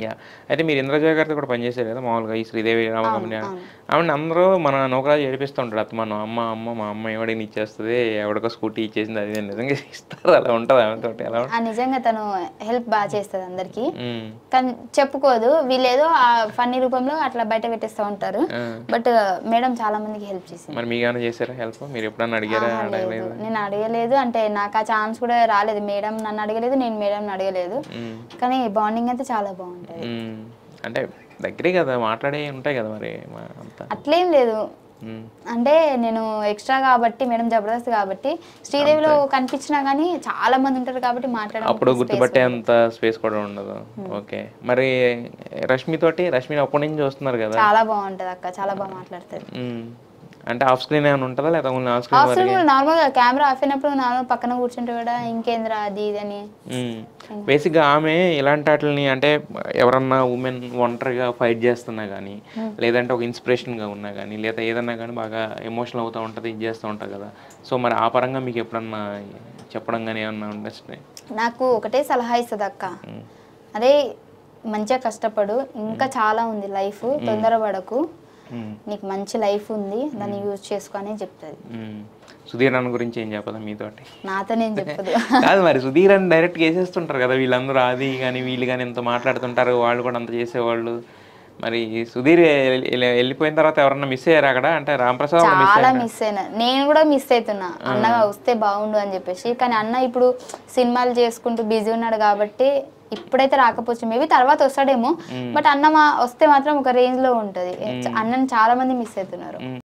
Yeah! అయితే మీరు 'ఇంద్రజ' గారితో కూడా పనిచేసారు కదా! మామూలుగా ఈ 'శ్రీదేవి డ్రామా అవును. కంపెనీ' అవును. ఆవిడని అందరూ మన నూకరాజు ఏడిపిస్తూ ఉంటాడు అత్తమానం. మా అమ్మ ఎవడిని ఇచ్చేస్తది, ఎవడికో స్కూటీ ఇచ్చేసింది అది ఇది నిజంగా ఇస్తారా? అలా ఉంటదా ఆమెతోటి? ఎలా నిజంగా తను హెల్ప్ చేస్తది అందరికి. హ్మ్. కానీ చెప్పుకోదు. వీళ్ళేదో ఫన్నీ రూపంలో అట్లా బయట పెట్టేస్తా ఉంటారు. ఆ! బట్ మేడం చాలా మందికి హెల్ప్ చేసింది. మరి మీకేమైనా చేసారా హెల్ప్? మీరెప్పుడన్నా అడిగారా? ఆహా! లేదు. అడగలేదా? నేను అడగలేదు. అంటే నాకు ఆ ఛాన్స్ కూడా రాలేదు. మేడం నన్ను అడగలేదు. నేను మేడంని అడగలేదు. హ్మ్. కానీ బాండింగ్ అయితే చాలా బావుంటది. హ్మ్. అంటే దగ్గరే కదా! మాట్లాడేయి ఉంటాయి కదా! మరి అంతా. అట్లేం లేదు. హ్మ్. అంటే నేను ఎక్స్‌ట్రా కాబట్టి మేడం జబర్దస్త్ కాబట్టి శ్రీదేవిలో అంతే. కనిపించినా గానీ చాలా మంది ఉంటారు కాబట్టి అప్పుడు మాట్లాడడానికి స్పేస్ గుర్తుపట్టే ఉండదు. అంత స్పేస్ కూడా ఉండదు. ఓకే. మరి రష్మిని అప్పటి నుంచి చూస్తున్నారు గదా! చాలా బావుంటదక్క. చాలా మాట్లాడుతది. హ్మ్. అంటే ఆఫ్ స్క్రీన్ ఏమైనా ఉంటదా? లేదా only on screen off screen వరకే? కూడా నార్మల్‌గా కెమెరా ఆఫ్ అయినప్పుడు నార్మల్ పక్కన కూర్చుంటే కూడా ఇంకేందిరా అది ఇది అని. హ్మ్. బేసిక్‌గా ఆమె ఇలాంటి ఆటిల్ని అంటే ఎవరన్నా వుమెన్ ఒంటరిగా ఫైట్ చేస్తున్నా గానీ, హ్మ్. లేదంటే ఒక ఇన్‌స్పిరేషన్‌గా ఉన్నా గానీ, లేదా ఏదన్నా గానీ బాగా ఎమోషనల్ అవుతా ఉంటది. ఇది చేస్తూ ఉంటది కదా! సో, మరి ఆ పరంగా మీకెప్పుడన్నా చెప్పడం గానీ ఏమన్నా ఉండొచ్చినాయి? నాకు ఒకటే సలహా ఇస్తదక్క. హ్మ్. అదే మంచిగా కష్టపడు. ఇంకా చాలా ఉంది లైఫ్. హ్మ్. తొందరపడకు. హ్మ్. నీకు మంచి లైఫ్ ఉంది. దాన్ని యూజ్ చేసుకో అని చెప్తది. హ్మ్. సుధీర్ అన్న గురించి ఏం చెప్పదా మీతోటి? నాతోనేం చెప్పదు. కాదు మరి సుధీర్ అని డైరెక్ట్‌గా ఏసేస్తుంటారు కదా! వీళ్ళందరూ ఆది గాని, వీళ్ళు గాని ఇంత మాట్లాడుతుంటారు. వాళ్ళు కూడా అంత చేసేవాళ్ళు. మరి సుధీర్ ఎళ్ళిపోయిన తర్వాత ఎవరన్నా మిస్ అయ్యారా అక్కడ? అంటే రాంప్రసాద్ ఒకడు మిస్ చాలా అయ్యాడా? మిస్ అయినా. నేను కూడా మిస్ అయితున్నా. ఆ! అన్నగా వస్తే బాగుండు అని చెప్పేసి. కానీ అన్న ఇప్పుడు సినిమాలు చేసుకుంటూ బిజీ ఉన్నాడు కాబట్టి ఇప్పుడైతే రాకపోవచ్చు. మేబీ తర్వాత వస్తాడేమో. హ్మ్. బట్ అన్న వస్తే మాత్రం ఒక రేంజ్‌లో ఉంటది. హ్మ్. అన్నని చాలా మంది మిస్ అయితున్నారు. హ్మ్.